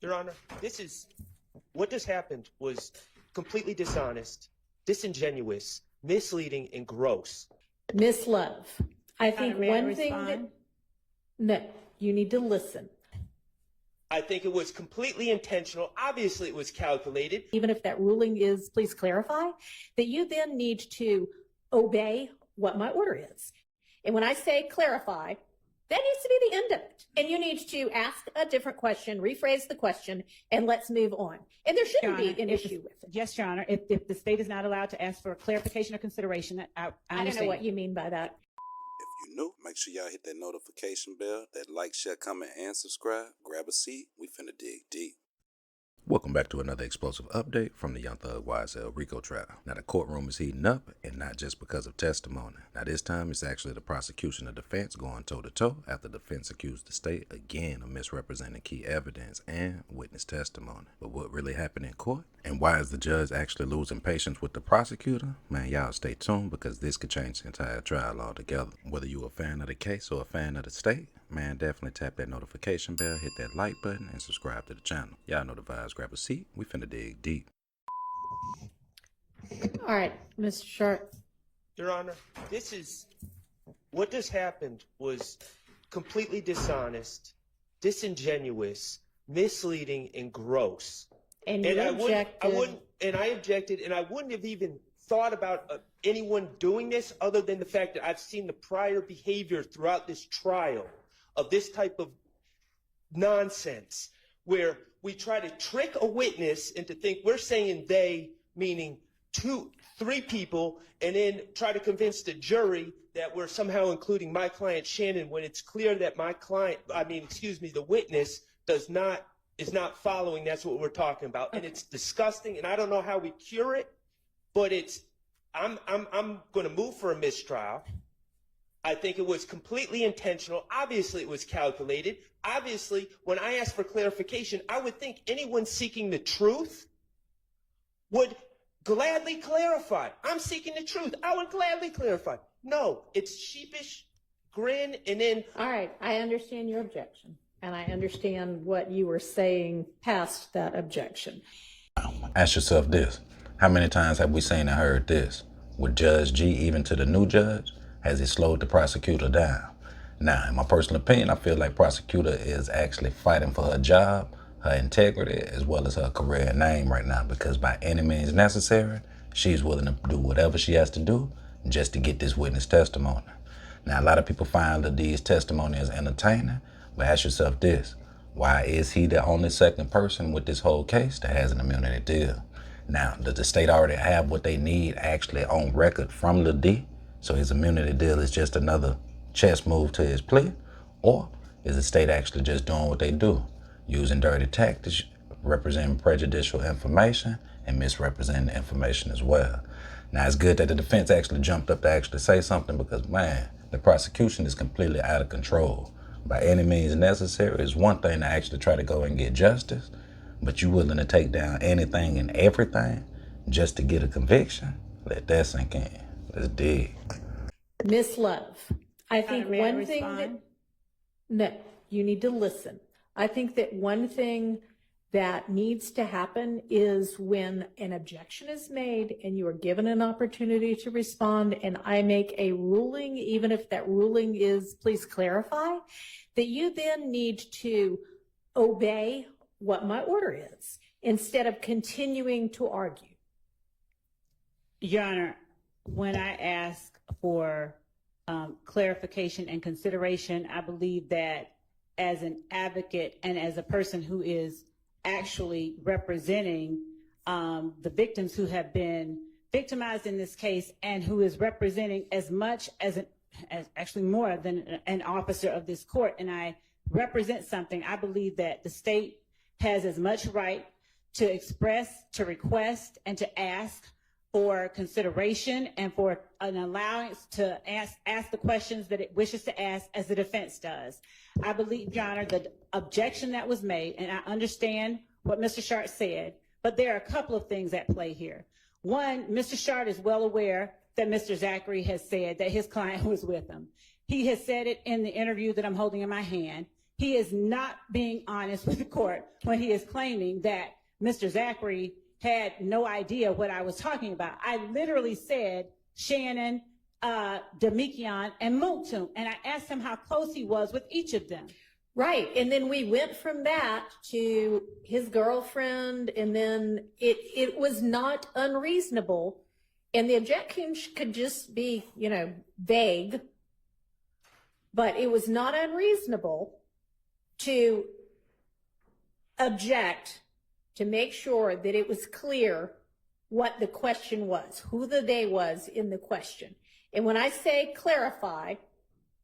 Your Honor, what just happened was completely dishonest, disingenuous, misleading, and gross. Miss Love, I think May I one thing respond? no, you need to listen. I think it was completely intentional. Obviously, it was calculated. Even if that ruling is, please clarify, that you then need to obey what my order is. And when I say clarify, that needs to be the end of it. And you need to ask a different question, rephrase the question, and let's move on. And there shouldn't be an issue with it. Yes, Your Honor. If the state is not allowed to ask for clarification or consideration, I don't know what you mean by that. If you're new, make sure y'all hit that notification bell, that like, share, comment, and subscribe. Grab a seat. We finna dig deep. Welcome back to another explosive update from the Young Thug YSL RICO trial. Now the courtroom is heating up, and not just because of testimony. Now this time it's actually the prosecution and defense going toe-to-toe after the defense accused the state again of misrepresenting key evidence and witness testimony. But what really happened in court? And why is the judge actually losing patience with the prosecutor? Man, y'all stay tuned because this could change the entire trial altogether. Whether you're a fan of the case or a fan of the state, man, definitely tap that notification bell, hit that like button, and subscribe to the channel. Y'all know the vibes. Grab a seat. We finna dig deep. All right, Mr. Sharp. Your Honor, what just happened was completely dishonest, disingenuous, misleading, and gross. And you objected. I objected, and I wouldn't have even thought about anyone doing this other than the fact that I've seen the prior behavior throughout this trial of this type of nonsense where we try to trick a witness into think we're saying they, meaning three people, and then try to convince the jury that we're somehow including my client Shannon when it's clear that the witness is not following. That's what we're talking about. And it's disgusting, and I don't know how we cure it, but I'm going to move for a mistrial. I think it was completely intentional. Obviously, it was calculated. Obviously, when I asked for clarification, I would think anyone seeking the truth would gladly clarify. I'm seeking the truth. I would gladly clarify. No, it's sheepish, grin, and then... All right, I understand your objection, and I understand what you were saying past that objection. Ask yourself this. How many times have we seen and heard this? With Judge G, even to the new judge, has it slowed the prosecutor down? Now, in my personal opinion, I feel like prosecutor is actually fighting for her job, her integrity, as well as her career and name right now, because by any means necessary, she's willing to do whatever she has to do just to get this witness testimony. Now, a lot of people find that these testimonies entertaining, but ask yourself this. Why is he the only second person with this whole case that has an immunity deal? Now, does the state already have what they need actually on record from Lil D? So his immunity deal is just another chess move to his plea? Or is the state actually just doing what they do, using dirty tactics, representing prejudicial information, and misrepresenting the information as well? Now, it's good that the defense actually jumped up to actually say something because, man, the prosecution is completely out of control. By any means necessary, it's one thing to actually try to go and get justice, but you willing to take down anything and everything just to get a conviction? Let that sink in. Let's dig. Miss Love, I think May I one thing that... respond? No, you need to listen. I think that one thing that needs to happen is when an objection is made and you are given an opportunity to respond and I make a ruling, even if that ruling is, please clarify, that you then need to obey what my order is instead of continuing to argue. Your Honor, when I ask for clarification and consideration, I believe that as an advocate and as a person who is actually representing the victims who have been victimized in this case and who is representing as much as actually more than an officer of this court, and I represent something, I believe that the state has as much right to express, to request, and to ask for consideration and for an allowance to ask the questions that it wishes to ask as the defense does. I believe, Your Honor, the objection that was made, and I understand what Mr. Sharp said, but there are a couple of things at play here. One, Mr. Sharp is well aware that Mr. Zachary has said that his client was with him. He has said it in the interview that I'm holding in my hand. he is not being honest with the court when he is claiming that Mr. Zachary had no idea what I was talking about. I literally said Shannon, Demikion, and Mutum, and I asked him how close he was with each of them. Right. And then we went from that to his girlfriend, and then it was not unreasonable. And the objection could just be, vague, but it was not unreasonable to object to make sure that it was clear what the question was, who the they was in the question. And when I say clarify,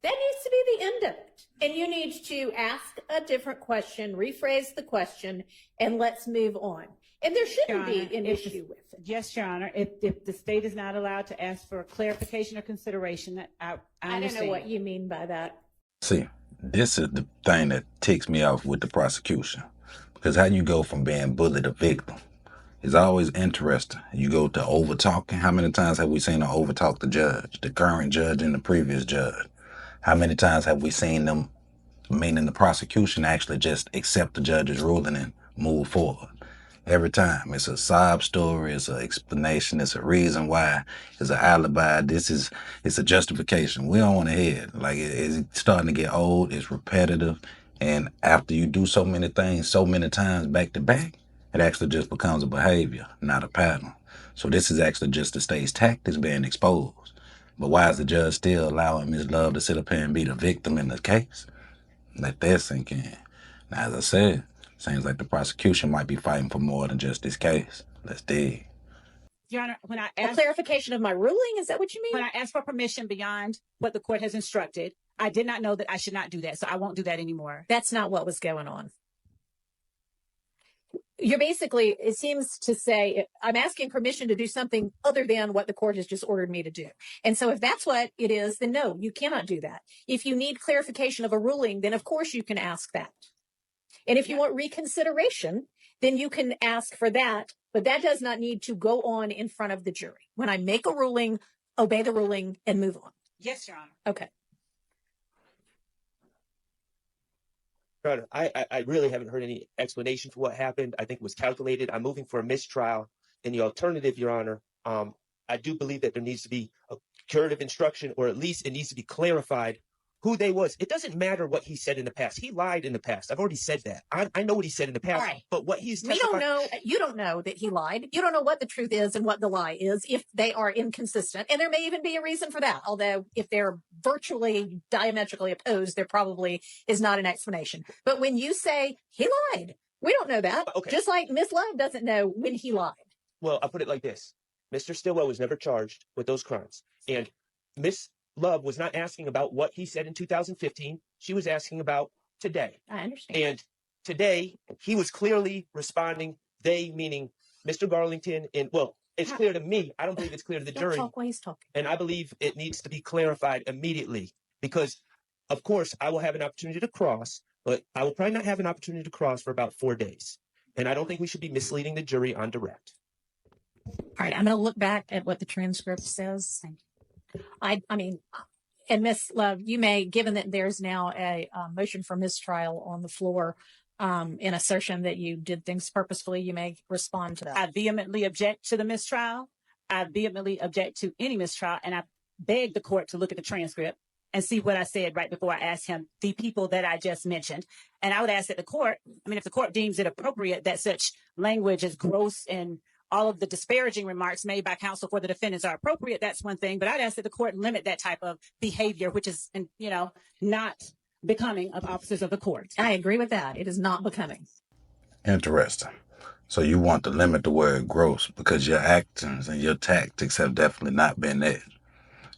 that needs to be the end of it. And you need to ask a different question, rephrase the question, and let's move on. And there shouldn't be an issue with it. Yes, Your Honor. If the state is not allowed to ask for clarification or consideration, that I understand. don't know what you mean by that. See, this is the thing that ticks me off with the prosecution. Because how you go from being bullied to victim is always interesting. You go to over talking. How many times have we seen her over talk the judge, the current judge and the previous judge? How many times have we seen them, meaning the prosecution, actually just accept the judge's ruling and move forward? Every time. It's a sob story, it's an explanation, it's a reason why, it's an alibi, it's a justification. We don't want to hear it. Like, it's starting to get old, it's repetitive, and after you do so many things so many times back to back, it actually just becomes a behavior, not a pattern. So this is actually just the state's tactics being exposed. But why is the judge still allowing Ms. Love to sit up here and be the victim in the case? Let that sink in. Now, as I said, seems like the prosecution might be fighting for more than just this case. Let's dig. Your Honor, when I A asked, clarification of my ruling, is that what you mean? when I asked for permission beyond what the court has instructed, I did not know that I should not do that, so I won't do that anymore. That's not what was going on. You're basically, it seems to say, I'm asking permission to do something other than what the court has just ordered me to do. And so if that's what it is, then no, you cannot do that. If you need clarification of a ruling, then of course you can ask that. And if you want reconsideration, then you can ask for that, but that does not need to go on in front of the jury. When I make a ruling, obey the ruling and move on. Yes, Your Honor. Okay. Your Honor, I really haven't heard any explanation for what happened. I think it was calculated. I'm moving for a mistrial. In the alternative, Your Honor, I do believe that there needs to be a curative instruction, or at least it needs to be clarified who they was. It doesn't matter what he said in the past. He lied in the past. I've already said that. I know what he said in the past. All right. But what he's We don't know. You don't know that he lied. You don't know what the truth is and what the lie is if they are inconsistent. And there may even be a reason for that. Although if they're virtually diametrically opposed, there probably is not an explanation. But when you say he lied, we don't know that. Okay. Just like Miss Love doesn't know when he lied. Well, I'll put it like this. Mr. Stillwell was never charged with those crimes. And Miss Love was not asking about what he said in 2015. She was asking about today. I understand. And today, he was clearly responding, they meaning Mr. Garlington. And well, it's clear to me. I don't believe it's clear to the Don't jury. talk while he's talking. And I believe it needs to be clarified immediately because, of course, I will have an opportunity to cross, but I will probably not have an opportunity to cross for about 4 days. And I don't think we should be misleading the jury on direct. All right. I'm going to look back at what the transcript says. I mean, and Miss Love, you may, given that there's now a motion for mistrial on the floor, in assertion that you did things purposefully, you may respond to that. I vehemently object to the mistrial. I vehemently object to any mistrial, and I beg the court to look at the transcript and see what I said right before I asked him the people that I just mentioned. And I would ask that the court, if the court deems it appropriate that such language is gross and all of the disparaging remarks made by counsel for the defendants are appropriate, that's one thing. But I'd ask that the court limit that type of behavior, which is, not becoming of officers of the court. I agree with that. It is not becoming. Interesting. So you want to limit the word gross because your actions and your tactics have definitely not been there.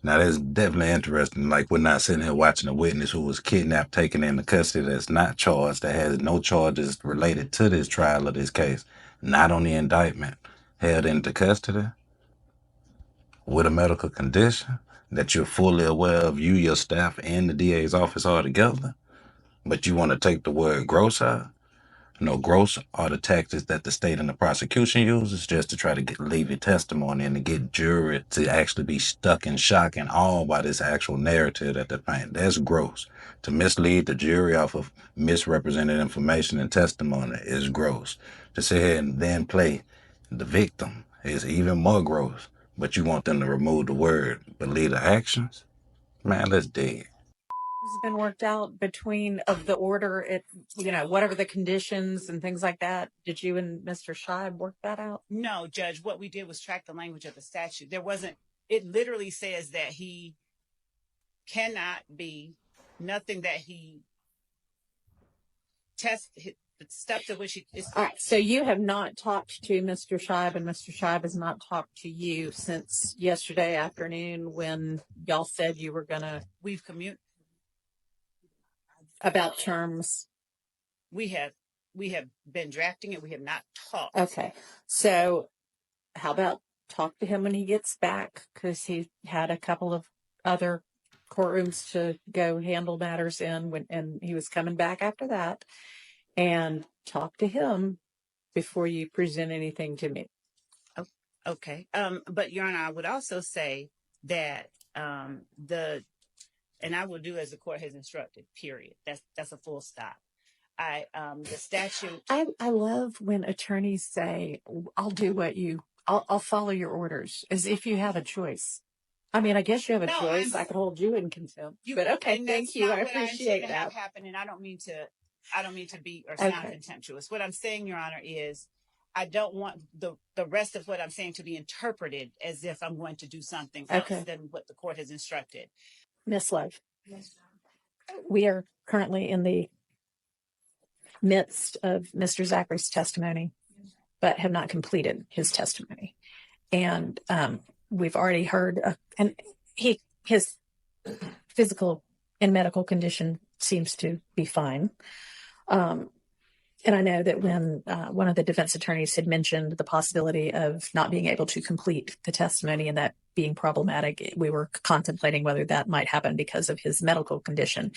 Now, that's definitely interesting. Like, we're not sitting here watching a witness who was kidnapped, taken into custody, that's not charged, that has no charges related to this trial of this case, not on the indictment, held into custody with a medical condition that you're fully aware of, you, your staff, and the DA's office all together, but you want to take the word gross out? No, gross are the tactics that the state and the prosecution uses just to try to leave your testimony and to get jury to actually be stuck in shock and awe by this actual narrative that they're painting. That's gross. To mislead the jury off of misrepresented information and testimony is gross. To sit here and then play the victim is even more gross. But you want them to remove the word, but leave the actions? Man, let's dig. Has been worked out between of the order, whatever the conditions and things like that. Did you and Mr. Scheib work that out? No, Judge, what we did was track the language of the statute. It literally says that he cannot be, nothing that he tests, the steps of which he is. All right. So you have not talked to Mr. Scheib, and Mr. Scheib has not talked to you since yesterday afternoon when y'all said you were going to. We've communicated. About terms. We have been drafting it. We have not talked. Okay. So how about talk to him when he gets back? Because he had a couple of other courtrooms to go handle matters in and he was coming back after that. And talk to him before you present anything to me. Okay. But Your Honor, I would also say that and I will do as the court has instructed, period. That's a full stop. The statute. I love when attorneys say, I'll follow your orders, as if you have a choice. I mean, I guess you have a choice. I could hold you in contempt. But okay, thank you. I appreciate that. And I don't mean to be or sound contemptuous. What I'm saying, Your Honor, is I don't want the rest of what I'm saying to be interpreted as if I'm going to do something else than what the court has instructed. Miss Love, we are currently in the midst of Mr. Zachary's testimony, but have not completed his testimony. And we've already heard, and his physical and medical condition seems to be fine. And I know that when one of the defense attorneys had mentioned the possibility of not being able to complete the testimony and that being problematic, we were contemplating whether that might happen because of his medical condition.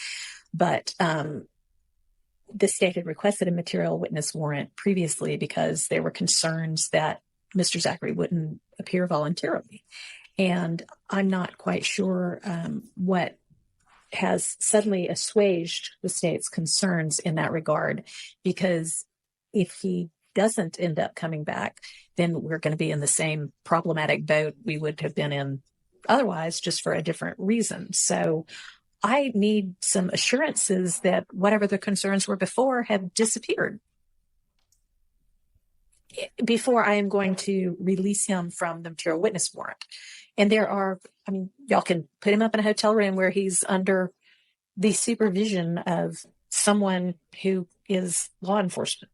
But the state had requested a material witness warrant previously because there were concerns that Mr. Zachary wouldn't appear voluntarily. And I'm not quite sure what has suddenly assuaged the state's concerns in that regard, because if he doesn't end up coming back, then we're going to be in the same problematic boat we would have been in otherwise, just for a different reason. So I need some assurances that whatever the concerns were before have disappeared before I am going to release him from the material witness warrant. And y'all can put him up in a hotel room where he's under the supervision of someone who is law enforcement.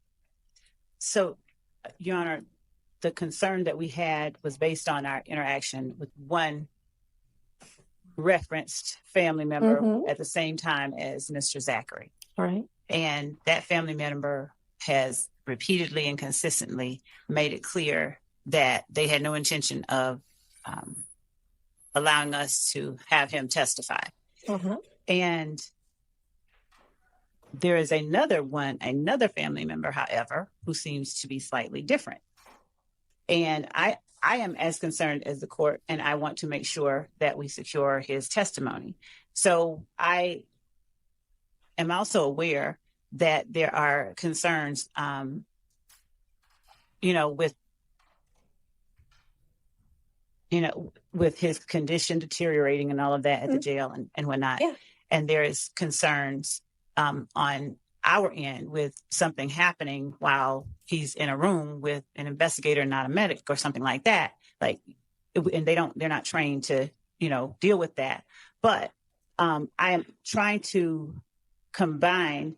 So, Your Honor, the concern that we had was based on our interaction with one referenced family member at the same time as Mr. Zachary. Right. And that family member has repeatedly and consistently made it clear that they had no intention of allowing us to have him testify. And there is another family member, however, who seems to be slightly different. And I am as concerned as the court, and I want to make sure that we secure his testimony. So I am also aware that there are concerns, with his condition deteriorating and all of that at the jail and whatnot. Yeah. And there is concerns on our end with something happening while he's in a room with an investigator, not a medic or something like that. And they're not trained to, deal with that. But I am trying to combine.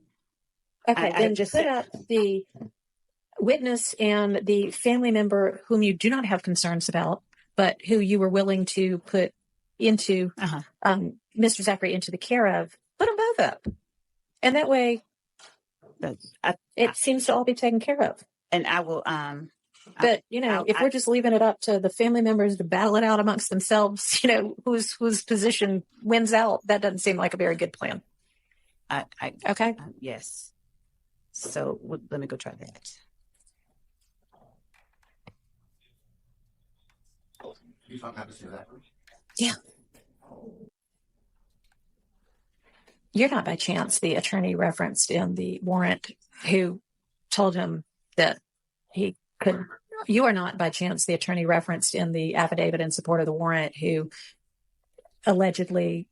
Okay, then just put up the witness and the family member whom you do not have concerns about, but who you were willing to put into Mr. Zachary into the care of. Put them both up, and that way, it seems to all be taken care of. And I will. But if we're just leaving it up to the family members to battle it out amongst themselves, whose position wins out, that doesn't seem like a very good plan. Okay. Yes. So let me go try that. Yeah. You're not by chance the attorney referenced in the warrant who told him that he could. You are not by chance the attorney referenced in the affidavit in support of the warrant who allegedly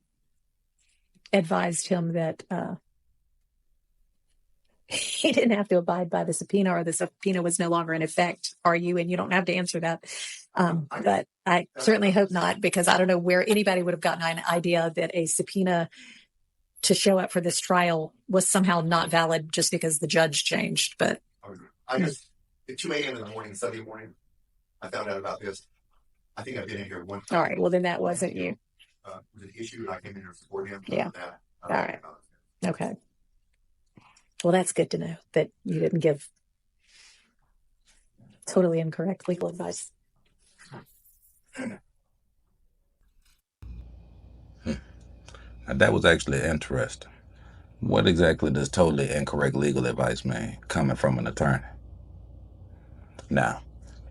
advised him that he didn't have to abide by the subpoena, or the subpoena was no longer in effect, are you? And you don't have to answer that. But I certainly hope not, because I don't know where anybody would have gotten an idea that a subpoena to show up for this trial was somehow not valid just because the judge changed. But I just, at 2 a.m. in the morning, Sunday morning, I found out about this. I think I've been in here one time. all right, well, then that wasn't you. It was an issue, and I came in here to support him. Yeah. That. All right. Okay. Well, that's good to know that you didn't give totally incorrect legal advice. That was actually interesting. What exactly does totally incorrect legal advice mean coming from an attorney? Now,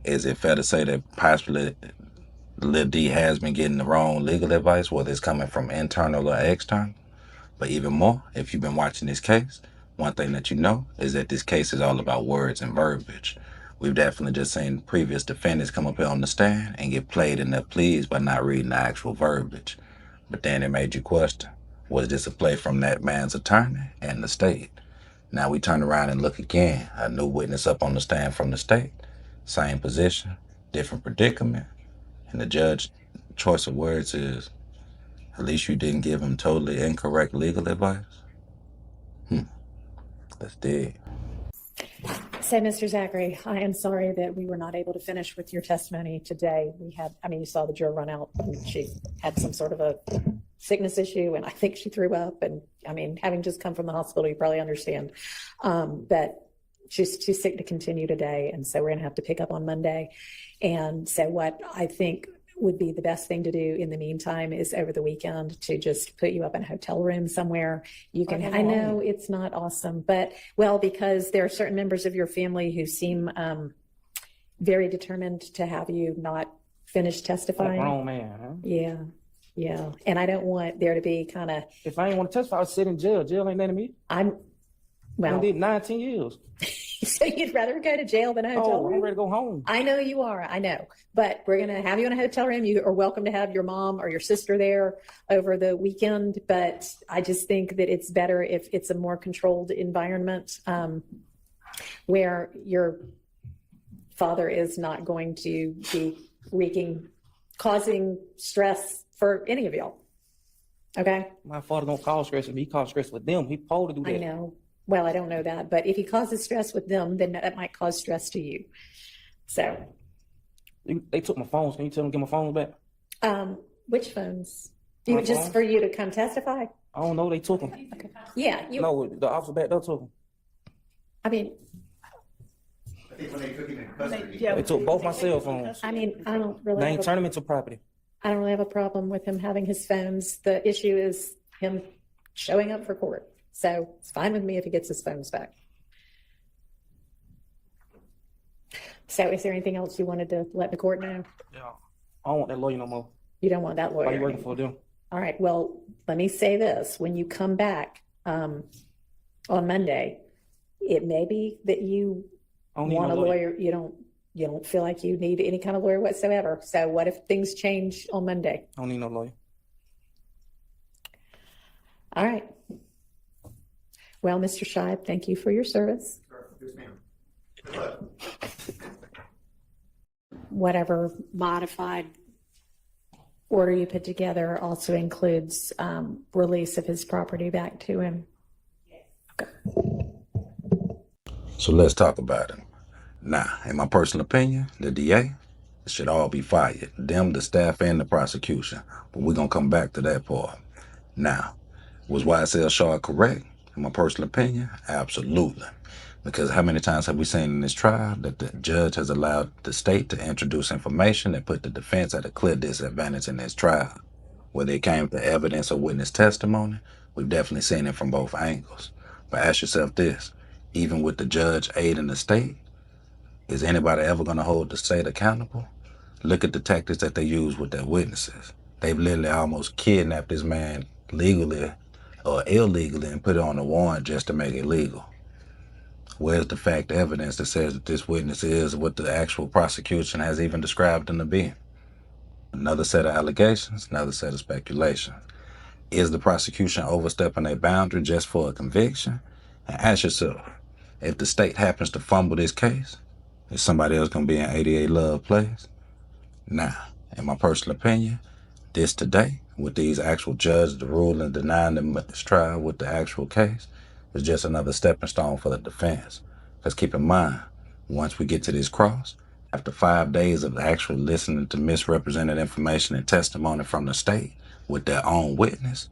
is it fair to say that possibly Lil D has been getting the wrong legal advice, whether it's coming from internal or external? But even more, if you've been watching this case, one thing that you know is that this case is all about words and verbiage. We've definitely just seen previous defendants come up here on the stand and get played in their pleas by not reading the actual verbiage. But then it made you question, was this a play from that man's attorney and the state? Now we turn around and look again, a new witness up on the stand from the state, same position, different predicament, and the judge's choice of words is, at least you didn't give him totally incorrect legal advice? Let's dig. So, Mr. Zachary, I am sorry that we were not able to finish with your testimony today. You saw the juror run out. She had some sort of a sickness issue, and I think she threw up. And having just come from the hospital, you probably understand. But she's too sick to continue today, and so we're going to have to pick up on Monday. And so what I think would be the best thing to do in the meantime is over the weekend to just put you up in a hotel room somewhere. You can, I know it's not awesome, but because there are certain members of your family who seem very determined to have you not finish testifying. Grown man, huh? Yeah. And I don't want there to be kind of. If I ain't want to testify, I'd sit in jail. Jail ain't letting me. I did 19 years. So you'd rather go to jail than a hotel room? I'm ready to go home. I know you are. I know. But we're going to have you in a hotel room. You are welcome to have your mom or your sister there over the weekend. But I just think that it's better if it's a more controlled environment where your father is not going to be causing stress for any of y'all. Okay? My father don't cause stress. If he cause stress with them, he supposed to do that. I know. Well, I don't know that, but if he causes stress with them, then that might cause stress to you. So. They took my phones. Can you tell them to get my phones back? Which phones? My Just phone? for you to come testify? I don't know. They took them. Okay. Yeah. No, the officer back there took them. I mean, I think when they took him in custody, They took both my cell phones. I don't really. They have ain't a- turn them into property. I don't really have a problem with him having his phones. The issue is him showing up for court. So it's fine with me if he gets his phones back. So is there anything else you wanted to let the court know? Yeah. I don't want that lawyer no more. You don't want that lawyer? Why you working for them? All right. Well, let me say this. When you come back on Monday, it may be that you I don't need want no a lawyer. You don't feel like you need any kind of lawyer whatsoever. So what if things change on Monday? I don't need no lawyer. All right. Well, Mr. Scheib, thank you for your service. yes, ma'am. Good luck. Whatever modified order you put together also includes release of his property back to him. So let's talk about it. Now, in my personal opinion, the DA should all be fired. Them, the staff, and the prosecution. But we're going to come back to that part. Now, was YSL Shaw correct? In my personal opinion, absolutely. Because how many times have we seen in this trial that the judge has allowed the state to introduce information that put the defense at a clear disadvantage in this trial? Whether it came to evidence or witness testimony, we've definitely seen it from both angles. But ask yourself this, even with the judge aiding the state, is anybody ever going to hold the state accountable? Look at the tactics that they use with their witnesses. They've literally almost kidnapped this man legally or illegally and put it on a warrant just to make it legal. Where's the fact evidence that says that this witness is what the actual prosecution has even described him to be? Another set of allegations, another set of speculation. Is the prosecution overstepping a boundary just for a conviction? And ask yourself, if the state happens to fumble this case, is somebody else going to be in 88 Love Plays? Now, in my personal opinion, this today, with these actual judges, the ruling denying the trial with the actual case, is just another stepping stone for the defense. Because keep in mind, once we get to this cross, after 5 days of actually listening to misrepresented information and testimony from the state with their own witness,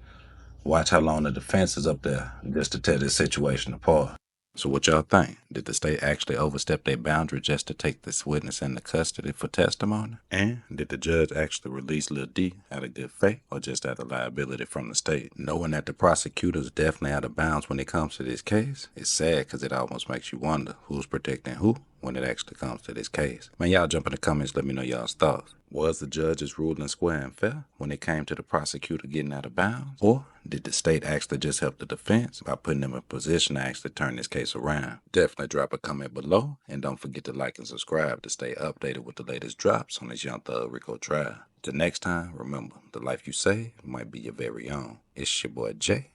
watch how long the defense is up there just to tear this situation apart. So what y'all think? Did the state actually overstep their boundary just to take this witness into custody for testimony? And did the judge actually release Lil D out of good faith or just out of liability from the state? Knowing that the prosecutor's definitely out of bounds when it comes to this case, it's sad because it almost makes you wonder who's protecting who when it actually comes to this case. Man, y'all jump in the comments, let me know y'all's thoughts. Was the judge's ruling square and fair when it came to the prosecutor getting out of bounds? Or did the state actually just help the defense by putting them in a position to actually turn this case around? Definitely drop a comment below, and don't forget to like and subscribe to stay updated with the latest drops on this Young Thug Rico trial. Till next time, remember, the life you save might be your very own. It's your boy Jay.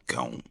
Gone.